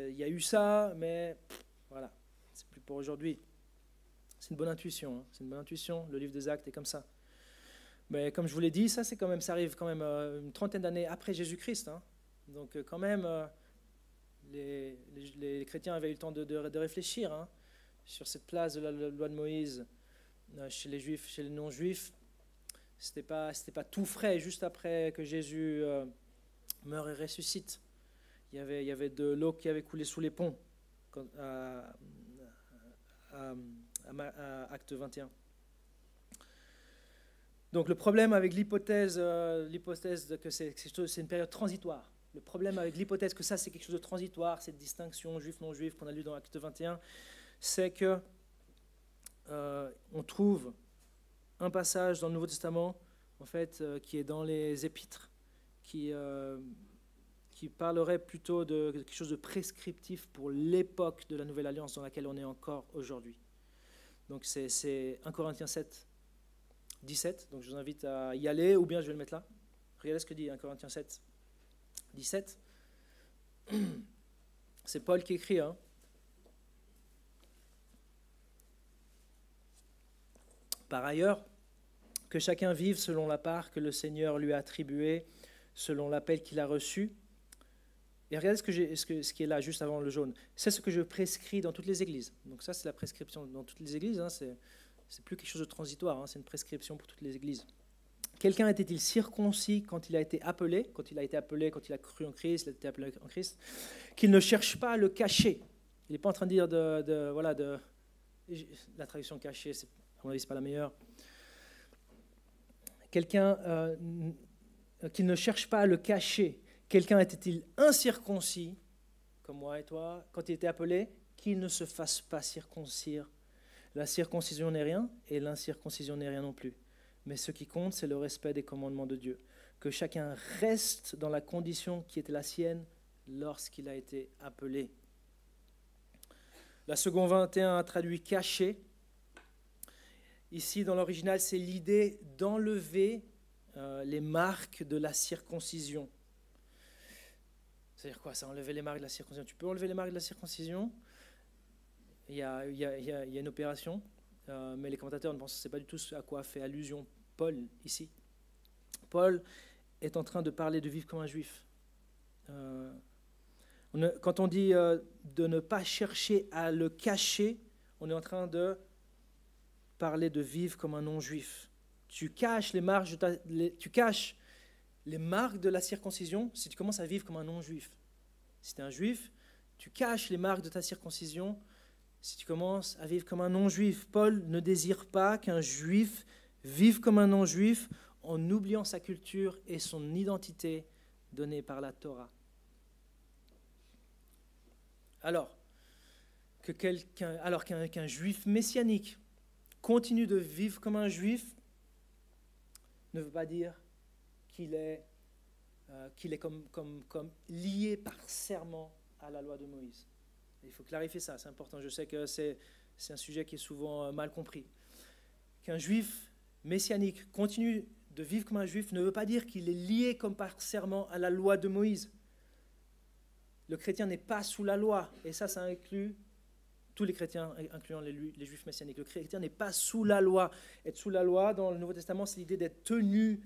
il y a eu ça, mais voilà, c'est plus pour aujourd'hui. C'est une bonne intuition, hein, c'est une bonne intuition, le livre des Actes est comme ça. Mais comme je vous l'ai dit, ça arrive quand même une trentaine d'années après Jésus-Christ. Hein. Donc quand même, les chrétiens avaient eu le temps de réfléchir hein, sur cette place de la loi de Moïse chez les juifs, chez les non-juifs. C'était pas tout frais juste après que Jésus meurt et ressuscite. Il y avait de l'eau qui avait coulé sous les ponts à Acte 21. Donc le problème avec l'hypothèse que c'est une période transitoire, le problème avec l'hypothèse que ça c'est quelque chose de transitoire, cette distinction juif-non-juif qu'on a lu dans Acte 21, c'est que on trouve un passage dans le Nouveau Testament en fait, qui est dans les Épîtres, qui parlerait plutôt de quelque chose de prescriptif pour l'époque de la Nouvelle Alliance dans laquelle on est encore aujourd'hui. Donc c'est 1 Corinthiens 7, 17, donc je vous invite à y aller, ou bien je vais le mettre là. Regardez ce que dit 1 Corinthiens 7, 17. C'est Paul qui écrit. Hein. Par ailleurs, que chacun vive selon la part que le Seigneur lui a attribuée, selon l'appel qu'il a reçu. Et regardez ce qui est là, juste avant le jaune. C'est ce que je prescris dans toutes les églises. Donc ça, c'est la prescription dans toutes les églises. Hein, c'est plus quelque chose de transitoire, hein, c'est une prescription pour toutes les églises. Quelqu'un était-il circoncis quand il a été appelé, quand il a cru en Christ, il a été appelé en Christ, qu'il ne cherche pas à le cacher. Il n'est pas en train de dire la traduction cachée, à mon avis, ce n'est pas la meilleure. Quelqu'un qu'il ne cherche pas à le cacher. Quelqu'un était-il incirconcis, comme moi et toi, quand il était appelé, qu'il ne se fasse pas circoncire. La circoncision n'est rien, et l'incirconcision n'est rien non plus. Mais ce qui compte, c'est le respect des commandements de Dieu. Que chacun reste dans la condition qui était la sienne lorsqu'il a été appelé. La seconde 21 a traduit « caché ». Ici, dans l'original, c'est l'idée d'enlever les marques de la circoncision. C'est-à-dire quoi, ça, enlever les marques de la circoncision? Tu peux enlever les marques de la circoncision. Il y a une opération, mais les commentateurs ne pensent pas du tout à quoi fait allusion Paul ici. Paul est en train de parler de vivre comme un juif. Quand on dit de ne pas chercher à le cacher, on est en train de parler de vivre comme un non-juif. Tu caches les marques de la circoncision si tu commences à vivre comme un non-juif. Si tu es un juif, tu caches les marques de ta circoncision si tu commences à vivre comme un non-juif. Paul ne désire pas qu'un juif vive comme un non-juif en oubliant sa culture et son identité donnée par la Torah. Alors qu'un juif messianique continue de vivre comme un juif, ne veut pas dire qu'il est comme lié par serment à la loi de Moïse. Il faut clarifier ça, c'est important. Je sais que c'est un sujet qui est souvent mal compris. Qu'un juif messianique continue de vivre comme un juif ne veut pas dire qu'il est lié comme par serment à la loi de Moïse. Le chrétien n'est pas sous la loi, et ça inclut tous les chrétiens, incluant les juifs messianiques. Le chrétien n'est pas sous la loi. Être sous la loi, dans le Nouveau Testament, c'est l'idée d'être tenu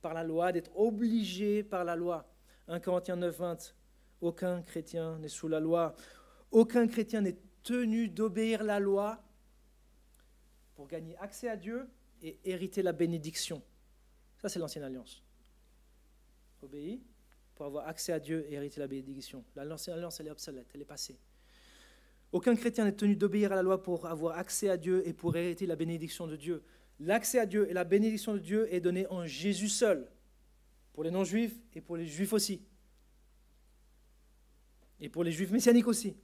par la loi, d'être obligé par la loi. 1 Corinthiens 9, 20, aucun chrétien n'est sous la loi. Aucun chrétien n'est tenu d'obéir la loi pour gagner accès à Dieu et hériter la bénédiction. Ça, c'est l'ancienne alliance. Obéis pour avoir accès à Dieu et hériter la bénédiction. L'ancienne alliance, elle est obsolète, elle est passée. Aucun chrétien n'est tenu d'obéir à la loi pour avoir accès à Dieu et pour hériter la bénédiction de Dieu. L'accès à Dieu et la bénédiction de Dieu est donné en Jésus seul, pour les non-juifs et pour les juifs aussi. Et pour les juifs messianiques aussi.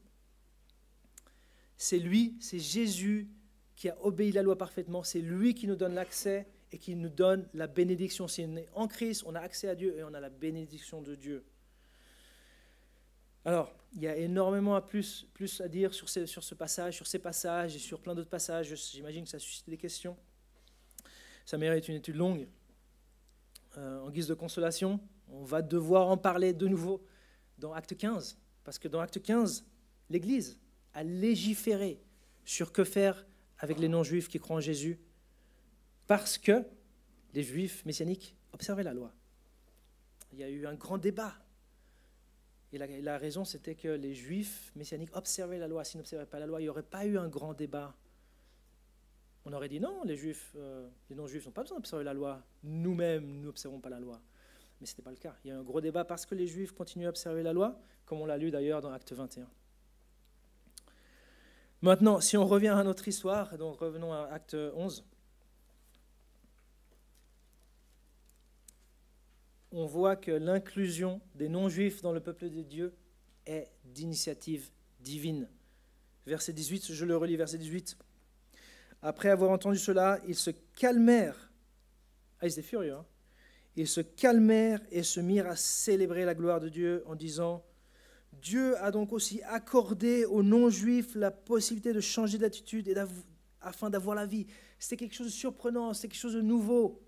C'est lui, c'est Jésus qui a obéi à la loi parfaitement. C'est lui qui nous donne l'accès et qui nous donne la bénédiction. Si on est en Christ, on a accès à Dieu et on a la bénédiction de Dieu. Alors, il y a énormément plus à dire sur ce passage, sur ces passages et sur plein d'autres passages. J'imagine que ça suscite des questions. Ça mérite une étude longue. En guise de consolation, on va devoir en parler de nouveau dans Acte 15. Parce que dans Acte 15, l'Église a légiféré sur que faire avec les non-juifs qui croient en Jésus, parce que les juifs messianiques observaient la loi. Il y a eu un grand débat. Et la raison, c'était que les juifs messianiques observaient la loi. S'ils n'observaient pas la loi, il n'y aurait pas eu un grand débat. On aurait dit non, les non-juifs n'ont pas besoin d'observer la loi. Nous-mêmes, nous n'observons pas la loi. Mais ce n'était pas le cas. Il y a eu un gros débat parce que les juifs continuaient à observer la loi, comme on l'a lu d'ailleurs dans Acte 21. Maintenant, si on revient à notre histoire, donc revenons à Acte 11, on voit que l'inclusion des non-juifs dans le peuple de Dieu est d'initiative divine. Verset 18, je le relis, verset 18. Après avoir entendu cela, ils se calmèrent. Ah, ils étaient furieux. Hein. Ils se calmèrent et se mirent à célébrer la gloire de Dieu en disant: Dieu a donc aussi accordé aux non-juifs la possibilité de changer d'attitude afin d'avoir la vie. C'était quelque chose de surprenant, c'était quelque chose de nouveau.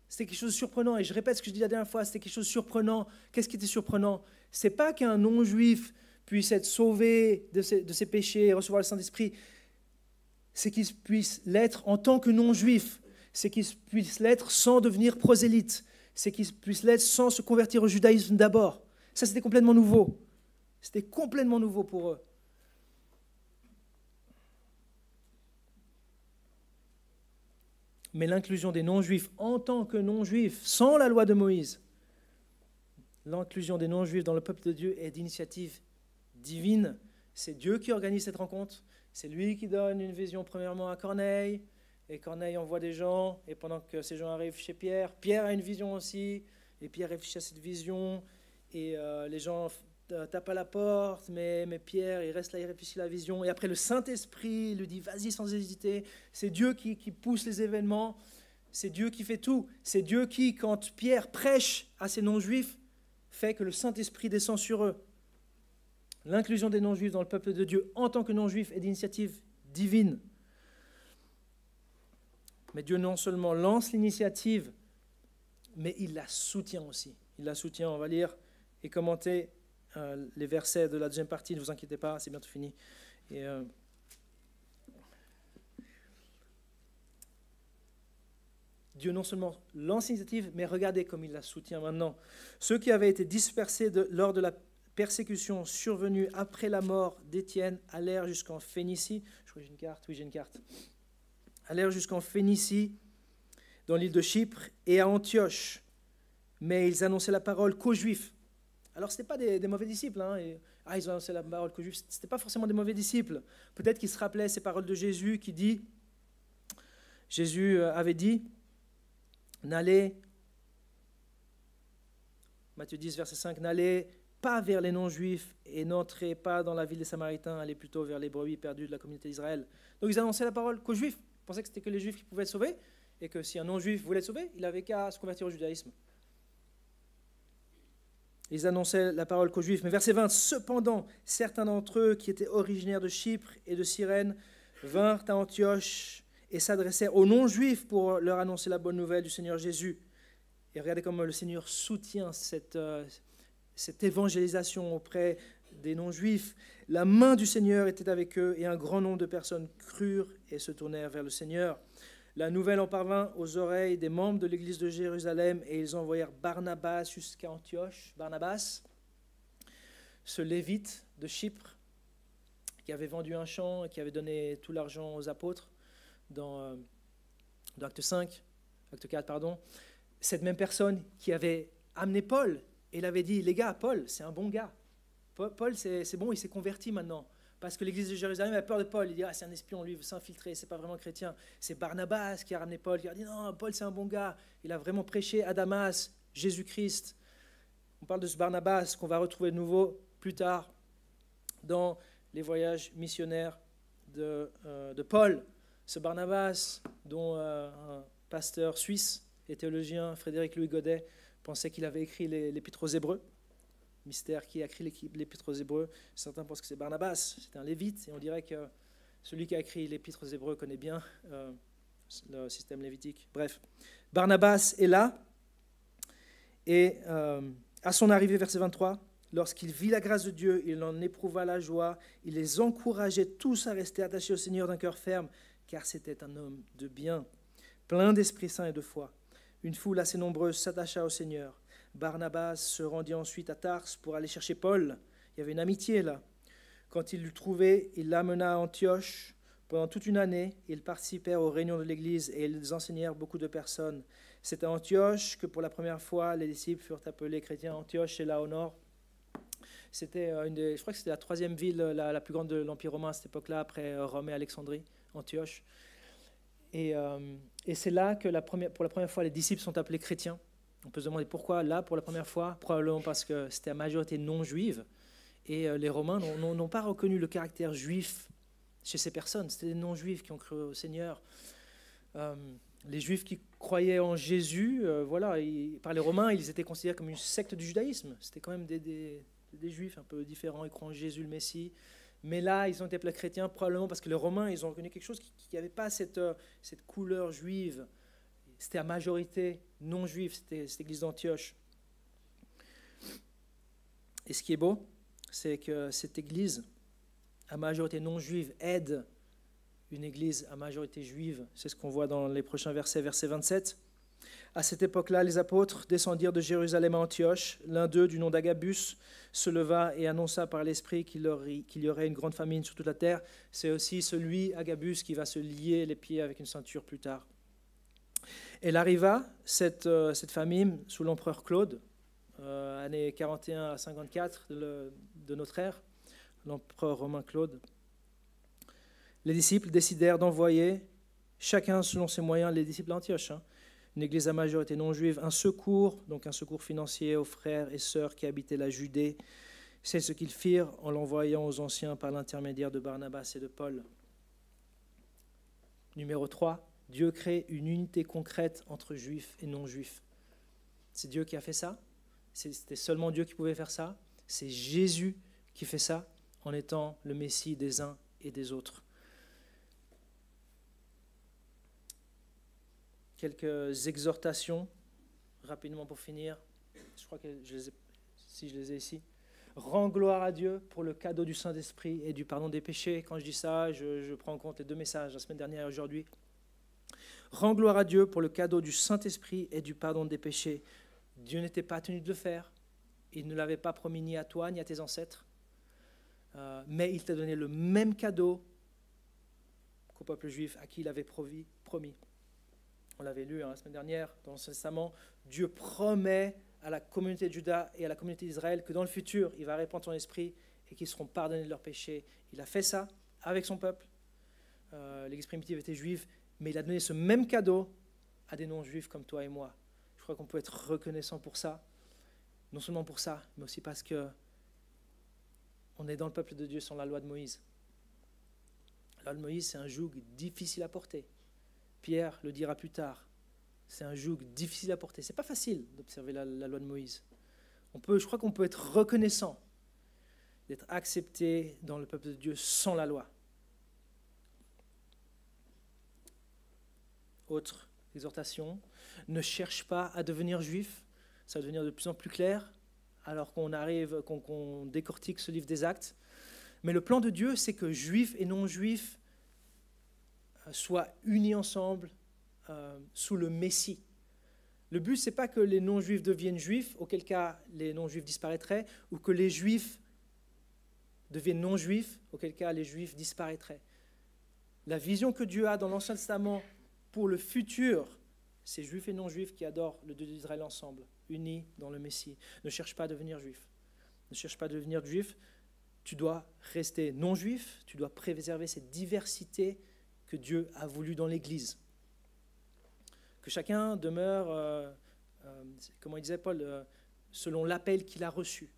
C'était quelque chose de surprenant, et je répète ce que je dis la dernière fois, c'était quelque chose de surprenant. Qu'est-ce qui était surprenant? C'est pas qu'un non-juif puisse être sauvé de ses péchés et recevoir le Saint-Esprit, c'est qu'il puisse l'être en tant que non-juif, c'est qu'il puisse l'être sans devenir prosélyte, c'est qu'il puisse l'être sans se convertir au judaïsme d'abord. Ça, c'était complètement nouveau. C'était complètement nouveau pour eux. Mais l'inclusion des non-juifs en tant que non-juifs, sans la loi de Moïse, l'inclusion des non-juifs dans le peuple de Dieu est d'initiative divine. C'est Dieu qui organise cette rencontre. C'est lui qui donne une vision premièrement à Corneille. Et Corneille envoie des gens. Et pendant que ces gens arrivent chez Pierre, Pierre a une vision aussi. Et Pierre réfléchit à cette vision. Et les gens tapent à la porte. Mais Pierre, il reste là, il réfléchit à la vision. Et après, le Saint-Esprit lui dit: vas-y sans hésiter. C'est Dieu qui pousse les événements. C'est Dieu qui fait tout. C'est Dieu qui, quand Pierre prêche à ces non-juifs, fait que le Saint-Esprit descend sur eux. L'inclusion des non-juifs dans le peuple de Dieu en tant que non-juifs est d'initiative divine. Mais Dieu non seulement lance l'initiative, mais il la soutient aussi. Il la soutient, on va lire et commenter les versets de la deuxième partie, ne vous inquiétez pas, c'est bientôt fini. Et, Dieu non seulement lance l'initiative, mais regardez comme il la soutient maintenant. Ceux qui avaient été dispersés lors de la persécution survenue après la mort d'Étienne allèrent jusqu'en Phénicie. Je crois que j'ai une carte, oui j'ai une carte. Allèrent jusqu'en Phénicie, dans l'île de Chypre, et à Antioche. Mais ils annonçaient la parole qu'aux Juifs. Alors, ce n'était pas des mauvais disciples. Hein, ils ont annoncé la parole qu'aux Juifs. Ce n'était pas forcément des mauvais disciples. Peut-être qu'ils se rappelaient ces paroles de Jésus qui dit, Jésus avait dit, n'allez, Matthieu 10, verset 5, n'allez pas vers les non-juifs et n'entrez pas dans la ville des Samaritains, allez plutôt vers les brebis perdues de la communauté d'Israël. Donc, ils annonçaient la parole qu'aux Juifs. Ils pensaient que c'était que les Juifs qui pouvaient être sauvés et que si un non-juif voulait être sauvé, il n'avait qu'à se convertir au judaïsme. Ils annonçaient la parole qu'aux Juifs. Mais verset 20, cependant, certains d'entre eux qui étaient originaires de Chypre et de Cyrène vinrent à Antioche et s'adressèrent aux non-juifs pour leur annoncer la bonne nouvelle du Seigneur Jésus. Et regardez comment le Seigneur soutient cette évangélisation auprès des non-juifs. La main du Seigneur était avec eux et un grand nombre de personnes crurent et se tournèrent vers le Seigneur. La nouvelle en parvint aux oreilles des membres de l'église de Jérusalem et ils envoyèrent Barnabas jusqu'à Antioche. Barnabas, ce lévite de Chypre, qui avait vendu un champ et qui avait donné tout l'argent aux apôtres dans Acte 5, Acte 4, pardon. Cette même personne qui avait amené Paul et il avait dit, les gars, Paul, c'est un bon gars. Paul, c'est bon, il s'est converti maintenant. Parce que l'église de Jérusalem a peur de Paul. Il dit, ah, c'est un espion, lui, il veut s'infiltrer, c'est pas vraiment chrétien. C'est Barnabas qui a ramené Paul, qui a dit, non, Paul, c'est un bon gars. Il a vraiment prêché à Damas, Jésus-Christ. On parle de ce Barnabas qu'on va retrouver de nouveau plus tard dans les voyages missionnaires de Paul. Ce Barnabas, dont un pasteur suisse et théologien, Frédéric Louis Godet, pensait qu'il avait écrit l'Épître aux Hébreux. Mystère, qui a écrit l'Épître aux Hébreux. Certains pensent que c'est Barnabas, c'était un lévite, et on dirait que celui qui a écrit l'Épître aux Hébreux connaît bien le système lévitique. Bref, Barnabas est là, et à son arrivée, verset 23, lorsqu'il vit la grâce de Dieu, il en éprouva la joie, il les encourageait tous à rester attachés au Seigneur d'un cœur ferme, car c'était un homme de bien, plein d'Esprit Saint et de foi. Une foule assez nombreuse s'attacha au Seigneur. Barnabas se rendit ensuite à Tars pour aller chercher Paul. Il y avait une amitié là. Quand il l'eut trouvé, il l'amena à Antioche. Pendant toute une année, ils participèrent aux réunions de l'Église et ils enseignèrent beaucoup de personnes. C'est à Antioche que pour la première fois, les disciples furent appelés chrétiens. Antioche, c'est là au nord. C'était je crois que c'était la troisième ville la plus grande de l'Empire romain à cette époque-là, après Rome et Alexandrie, Antioche. Et c'est là que pour la première fois, les disciples sont appelés chrétiens. On peut se demander pourquoi là, pour la première fois, probablement parce que c'était à majorité non juive, et les Romains n'ont pas reconnu le caractère juif chez ces personnes. C'était des non-juifs qui ont cru au Seigneur. Les juifs qui croyaient en Jésus, par les Romains, ils étaient considérés comme une secte du judaïsme. C'était quand même des juifs un peu différents, ils croient en Jésus le Messie. Mais là, ils ont été appelés chrétiens probablement parce que les Romains, ils ont reconnu quelque chose qui n'avait pas cette couleur juive. C'était à majorité non juive, c'était cette église d'Antioche. Et ce qui est beau, c'est que cette église à majorité non juive aide une église à majorité juive. C'est ce qu'on voit dans les prochains versets, verset 27. À cette époque-là, les apôtres descendirent de Jérusalem à Antioche. L'un d'eux, du nom d'Agabus, se leva et annonça par l'Esprit qu'il y aurait une grande famine sur toute la terre. C'est aussi celui, Agabus, qui va se lier les pieds avec une ceinture plus tard. Elle arriva, cette famine, sous l'empereur Claude, années 41 à 54 de notre ère, l'empereur romain Claude. Les disciples décidèrent d'envoyer, chacun selon ses moyens, les disciples d'Antioche, une église à majorité non juive, un secours financier aux frères et sœurs qui habitaient la Judée. C'est ce qu'ils firent en l'envoyant aux anciens par l'intermédiaire de Barnabas et de Paul. Numéro 3. Dieu crée une unité concrète entre juifs et non-juifs. C'est Dieu qui a fait ça. C'était seulement Dieu qui pouvait faire ça. C'est Jésus qui fait ça en étant le Messie des uns et des autres. Quelques exhortations, rapidement pour finir. Je crois que je les ai ici. Rends gloire à Dieu pour le cadeau du Saint-Esprit et du pardon des péchés. Quand je dis ça, je prends en compte les deux messages, la semaine dernière et aujourd'hui. Rends gloire à Dieu pour le cadeau du Saint-Esprit et du pardon des péchés. Dieu n'était pas tenu de le faire. Il ne l'avait pas promis ni à toi ni à tes ancêtres. Mais il t'a donné le même cadeau qu'au peuple juif à qui il avait promis. On l'avait lu la semaine dernière dans l'Ancien Testament. Dieu promet à la communauté de Juda et à la communauté d'Israël que dans le futur, il va répandre son esprit et qu'ils seront pardonnés de leurs péchés. Il a fait ça avec son peuple. L'Église primitive était juive. Mais il a donné ce même cadeau à des non-juifs comme toi et moi. Je crois qu'on peut être reconnaissant pour ça. Non seulement pour ça, mais aussi parce que on est dans le peuple de Dieu sans la loi de Moïse. La loi de Moïse, c'est un joug difficile à porter. Pierre le dira plus tard. C'est un joug difficile à porter. C'est pas facile d'observer la loi de Moïse. Je crois qu'on peut être reconnaissant d'être accepté dans le peuple de Dieu sans la loi. Autre exhortation, ne cherche pas à devenir juif, ça va devenir de plus en plus clair alors qu'on décortique ce livre des Actes. Mais le plan de Dieu, c'est que juifs et non-juifs soient unis ensemble sous le Messie. Le but, ce n'est pas que les non-juifs deviennent juifs, auquel cas les non-juifs disparaîtraient, ou que les juifs deviennent non-juifs, auquel cas les juifs disparaîtraient. La vision que Dieu a dans l'Ancien Testament pour le futur, c'est juifs et non-juifs qui adorent le Dieu d'Israël ensemble, unis dans le Messie. Ne cherche pas à devenir juif. Ne cherche pas à devenir juif. Tu dois rester non-juif, tu dois préserver cette diversité que Dieu a voulu dans l'Église. Que chacun demeure, comment il disait Paul, selon l'appel qu'il a reçu.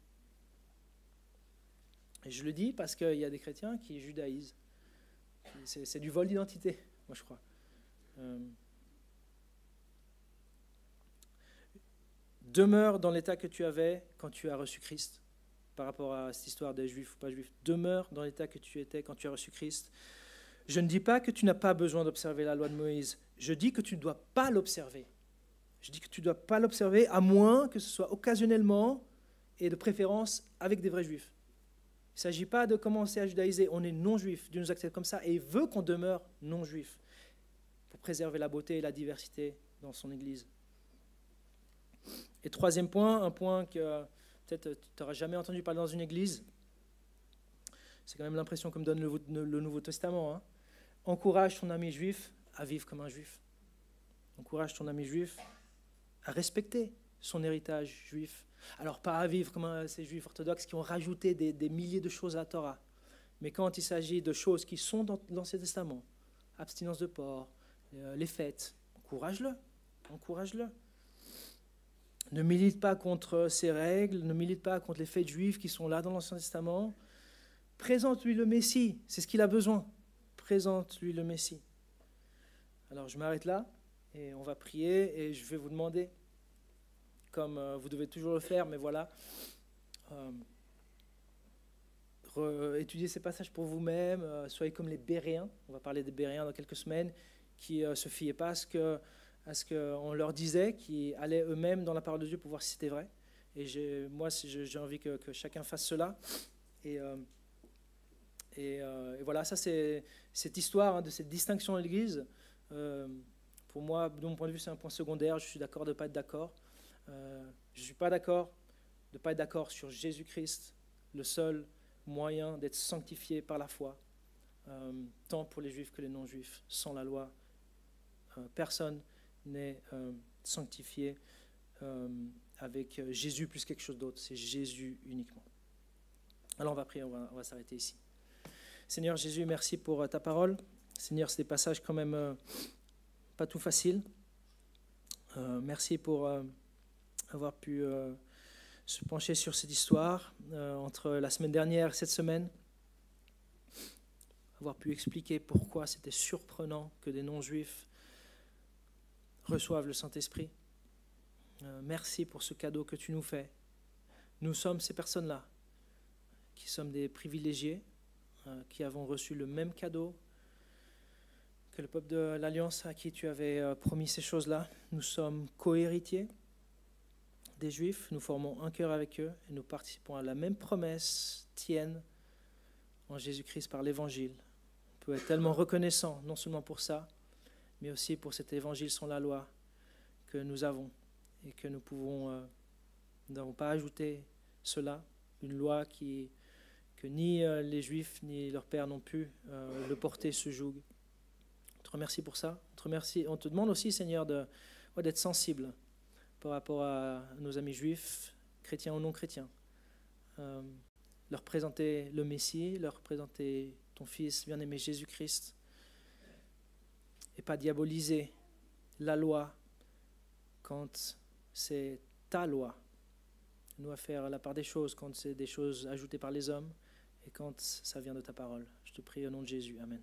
Et je le dis parce qu'il y a des chrétiens qui judaïsent. C'est du vol d'identité, moi je crois. Demeure dans l'état que tu avais quand tu as reçu Christ, par rapport à cette histoire des juifs ou pas juifs. Demeure dans l'état que tu étais quand tu as reçu Christ. Je ne dis pas que tu n'as pas besoin d'observer la loi de Moïse. Je dis que tu ne dois pas l'observer. Je dis que tu ne dois pas l'observer, à moins que ce soit occasionnellement et de préférence avec des vrais juifs. Il ne s'agit pas de commencer à judaïser. On est non-juif. Dieu nous accepte comme ça et il veut qu'on demeure non-juif pour préserver la beauté et la diversité dans son Église. Et troisième point, un point que peut-être tu n'auras jamais entendu parler dans une église, c'est quand même l'impression que me donne le Nouveau Testament. Hein. Encourage ton ami juif à vivre comme un juif. Encourage ton ami juif à respecter son héritage juif. Alors pas à vivre comme ces juifs orthodoxes qui ont rajouté des milliers de choses à la Torah. Mais quand il s'agit de choses qui sont dans l'Ancien Testament, abstinence de porc, les fêtes, encourage-le. Encourage-le. Ne milite pas contre ces règles, ne milite pas contre les fêtes juives qui sont là dans l'Ancien Testament. Présente-lui le Messie, c'est ce qu'il a besoin. Présente-lui le Messie. Alors je m'arrête là et on va prier et je vais vous demander, comme vous devez toujours le faire, mais voilà, étudiez ces passages pour vous-même, soyez comme les Béréens, on va parler des Béréens dans quelques semaines, qui ne se fiaient pas à ce qu'on leur disait, qui allaient eux-mêmes dans la parole de Dieu pour voir si c'était vrai. Et j'ai envie que chacun fasse cela. Et voilà, ça c'est cette histoire de cette distinction de l'Église. Pour moi, de mon point de vue, c'est un point secondaire. Je suis d'accord de ne pas être d'accord. Je ne suis pas d'accord de ne pas être d'accord sur Jésus-Christ, le seul moyen d'être sanctifié par la foi, tant pour les Juifs que les non-Juifs. Sans la loi, personne n'est sanctifié avec Jésus plus quelque chose d'autre. C'est Jésus uniquement. Alors on va prier, on va s'arrêter ici. Seigneur Jésus, merci pour ta parole. Seigneur, c'est des passages quand même pas tout faciles. Merci pour avoir pu se pencher sur cette histoire entre la semaine dernière et cette semaine. Avoir pu expliquer pourquoi c'était surprenant que des non-juifs reçoivent le Saint-Esprit. Merci pour ce cadeau que tu nous fais. Nous sommes ces personnes-là, qui sommes des privilégiés, qui avons reçu le même cadeau que le peuple de l'Alliance à qui tu avais promis ces choses-là. Nous sommes co-héritiers des Juifs, nous formons un cœur avec eux et nous participons à la même promesse tienne en Jésus-Christ par l'Évangile. On peut être tellement reconnaissant, non seulement pour ça, mais aussi pour cet Évangile sans la loi que nous avons et que nous n'avons pas ajouté cela, une loi que ni les Juifs ni leurs pères n'ont pu le porter, ce joug. On te remercie pour ça. On te demande aussi, Seigneur, d'être sensible par rapport à nos amis juifs, chrétiens ou non chrétiens. Leur présenter le Messie, leur présenter ton Fils bien-aimé Jésus-Christ, et pas diaboliser la loi quand c'est ta loi. Nous à faire la part des choses quand c'est des choses ajoutées par les hommes et quand ça vient de ta parole. Je te prie au nom de Jésus. Amen.